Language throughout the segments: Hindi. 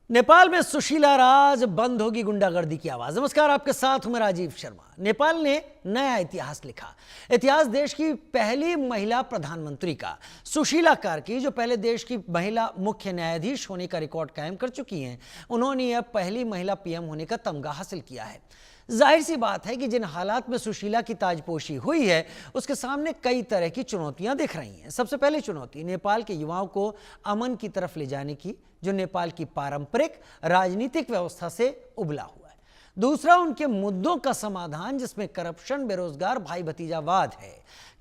नेपाल में सुशीला राज, बंद होगी गुंडागर्दी की आवाज। नमस्कार, आपके साथ हूं मैं राजीव शर्मा। नेपाल ने नया इतिहास लिखा। इतिहास देश की पहली महिला प्रधानमंत्री का। सुशीला कार्की, जो पहले देश की महिला मुख्य न्यायाधीश होने का रिकॉर्ड कायम कर चुकी हैं, उन्होंने अब पहली महिला पीएम होने का तमगा हासिल किया है। जाहिर सी बात है कि जिन हालात में सुशीला की ताजपोशी हुई है, उसके सामने कई तरह की चुनौतियां दिख रही हैं। सबसे पहली चुनौती नेपाल के युवाओं को अमन की तरफ ले जाने की, जो नेपाल की पारंपरिक राजनीतिक व्यवस्था से उबला हुआ है। दूसरा, उनके मुद्दों का समाधान, जिसमें करप्शन, बेरोजगार, भाई भतीजावाद है।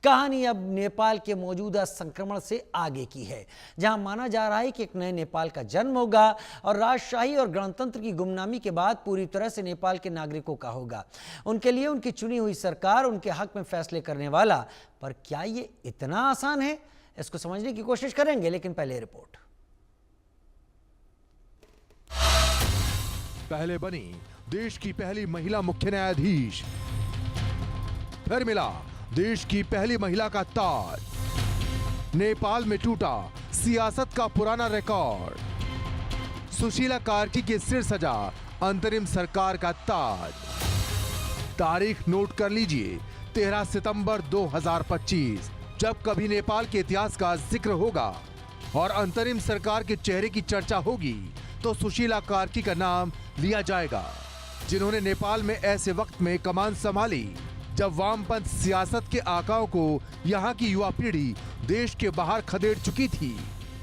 कहानी अब नेपाल के मौजूदा संक्रमण से आगे की है, जहां माना जा रहा है कि एक नए नेपाल का जन्म होगा और राजशाही और गणतंत्र की गुमनामी के बाद पूरी तरह से नेपाल के नागरिकों का होगा। उनके लिए उनकी चुनी हुई सरकार, उनके हक में फैसले करने वाला। पर क्या ये इतना आसान है? इसको समझने की कोशिश करेंगे, लेकिन पहले रिपोर्ट। पहले बनी देश की पहली महिला मुख्य न्यायाधीश, फिर मिला देश की पहली महिला का ताज। नेपाल में टूटा सियासत का पुराना रिकॉर्ड। सुशीला कार्की के सिर सजा अंतरिम सरकार का ताज। तारीख नोट कर लीजिए, 13 सितंबर 2025। जब कभी नेपाल के इतिहास का जिक्र होगा और अंतरिम सरकार के चेहरे की चर्चा होगी, तो सुशीला कार्की का नाम लिया जाएगा, जिन्होंने नेपाल में ऐसे वक्त में कमान संभाली जब वामपंथ सियासत के आकाओं को यहाँ की युवा पीढ़ी देश के बाहर खदेड़ चुकी थी।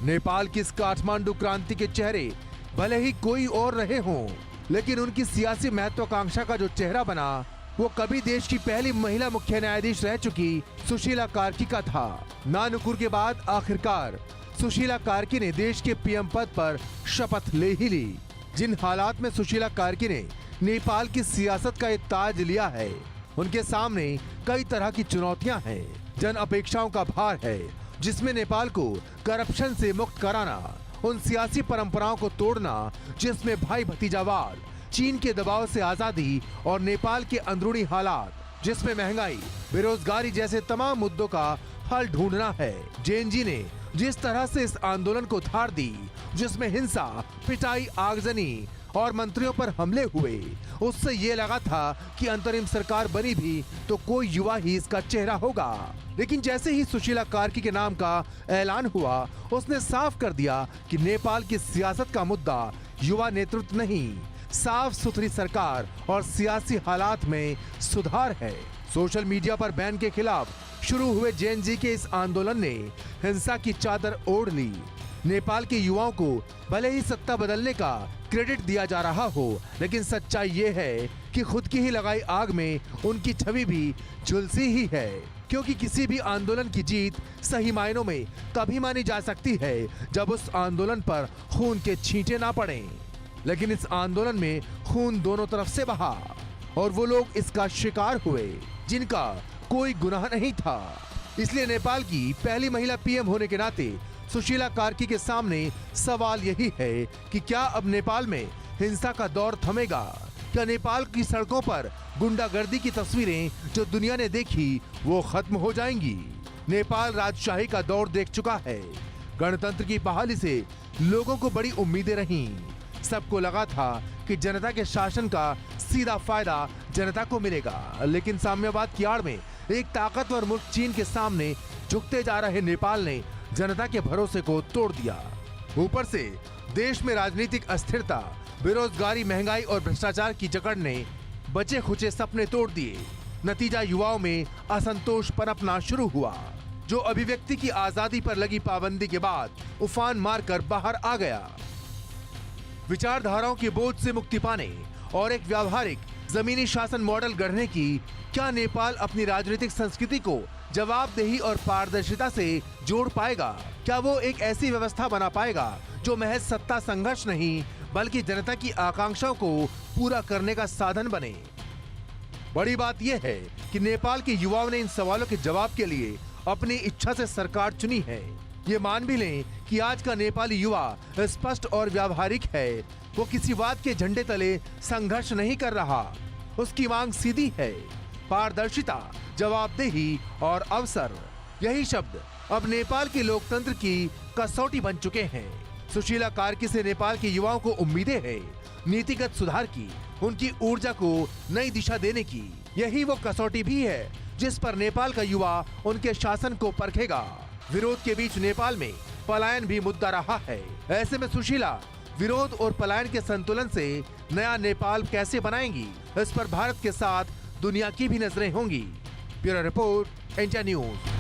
नेपाल की इस काठमांडू क्रांति के चेहरे भले ही कोई और रहे हों, लेकिन उनकी सियासी महत्वाकांक्षा का जो चेहरा बना, वो कभी देश की पहली महिला मुख्य न्यायाधीश रह चुकी सुशीला कार्की का था। नानुकुर के बाद आखिरकार सुशीला कार्की ने देश के पीएम पद पर शपथ ले ही ली। जिन हालात में सुशीला कार्की ने नेपाल की सियासत का एक ताज लिया है, उनके सामने कई तरह की चुनौतियां हैं। जन अपेक्षाओं का भार है, जिसमें नेपाल को करप्शन से मुक्त कराना, उन सियासी परंपराओं को तोड़ना जिसमें भाई भतीजावाद, चीन के दबाव से आजादी और नेपाल के अंदरूनी हालात जिसमें महंगाई, बेरोजगारी जैसे तमाम मुद्दों का हल ढूंढना है। जेएनजी ने जिस तरह से इस आंदोलन को धार दी, जिसमें हिंसा, पिटाई, आगजनी और मंत्रियों पर हमले हुए, उससे ये लगा था कि अंतरिम सरकार बनी भी तो कोई युवा ही इसका चेहरा होगा। लेकिन जैसे ही सुशीला कार्की के नाम का ऐलान हुआ, उसने साफ कर दिया कि नेपाल की सियासत का मुद्दा युवा नेतृत्व नहीं, साफ सुथरी सरकार और सियासी हालात में सुधार है। सोशल मीडिया पर बैन के खिलाफ शुरू हुए जेएनजी के इस आंदोलन ने हिंसा की चादर ओढ़ ली। नेपाल के युवाओं को भले ही सत्ता बदलने का क्रेडिट दिया जा रहा हो, लेकिन सच्चाई ये है कि खुद की ही लगाई आग में उनकी छवि भी झुलसी ही है। क्योंकि किसी भी आंदोलन की जीत सही मायनों में तभी मानी जा सकती है जब उस आंदोलन पर खून के छींटे ना पड़े। लेकिन इस आंदोलन में खून दोनों तरफ से बहा और वो लोग इसका शिकार हुए जिनका कोई गुनाह नहीं था। इसलिए नेपाल की पहली महिला पीएम होने के नाते सुशीला कार्की के सामने सवाल यही है कि क्या अब नेपाल में हिंसा का दौर थमेगा? क्या नेपाल की सड़कों पर गुंडागर्दी की तस्वीरें जो दुनिया ने देखी, वो खत्म हो जाएंगी? नेपाल राजशाही का दौर देख चुका है। गणतंत्र की बहाली से लोगों को बड़ी उम्मीदें रहीं। सबको लगा था कि जनता के शासन का सीधा फायदा जनता को मिलेगा, लेकिन साम्यवाद की आड़ में एक ताकतवर मुल्क चीन के सामने झुकते जा रहे नेपाल ने जनता के भरोसे को तोड़ दिया। ऊपर से देश में राजनीतिक अस्थिरता, बेरोजगारी, महंगाई और भ्रष्टाचार की जकड़ ने बचे खुचे सपने तोड़ दिए। नतीजा, युवाओं में असंतोष पनपना शुरू हुआ, जो अभिव्यक्ति की आजादी पर लगी पाबंदी के बाद उफान मारकर बाहर आ गया। विचारधाराओं के बोझ से मुक्ति पाने और एक व्यावहारिक जमीनी शासन मॉडल गढ़ने की क्या नेपाल अपनी राजनीतिक संस्कृति को जवाबदेही और पारदर्शिता से जोड़ पाएगा? क्या वो एक ऐसी व्यवस्था बना पाएगा जो महज सत्ता संघर्ष नहीं, बल्कि जनता की आकांक्षाओं को पूरा करने का साधन बने? बड़ी बात यह है कि नेपाल के युवाओं ने इन सवालों के जवाब के लिए अपनी इच्छा से सरकार चुनी है। ये मान भी लें कि आज का नेपाली युवा स्पष्ट और व्यावहारिक है। वो किसी वाद के झंडे तले संघर्ष नहीं कर रहा। उसकी मांग सीधी है, पारदर्शिता, जवाबदेही और अवसर। यही शब्द अब नेपाल के लोकतंत्र की कसौटी बन चुके हैं। सुशीला कार्की से नेपाल के युवाओं को उम्मीदें हैं नीतिगत सुधार की, उनकी ऊर्जा को नई दिशा देने की। यही वो कसौटी भी है जिस पर नेपाल का युवा उनके शासन को परखेगा। विरोध के बीच नेपाल में पलायन भी मुद्दा रहा है। ऐसे में सुशीला विरोध और पलायन के संतुलन से नया नेपाल कैसे बनाएंगी, इस पर भारत के साथ दुनिया की भी नजरें होंगी। Bureau report, India news.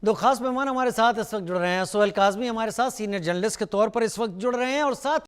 दो खास मेहमान हमारे साथ इस वक्त जुड़ रहे हैं। सोहेल काजमी हमारे साथ सीनियर जर्नलिस्ट के तौर पर इस वक्त जुड़ रहे हैं और साथ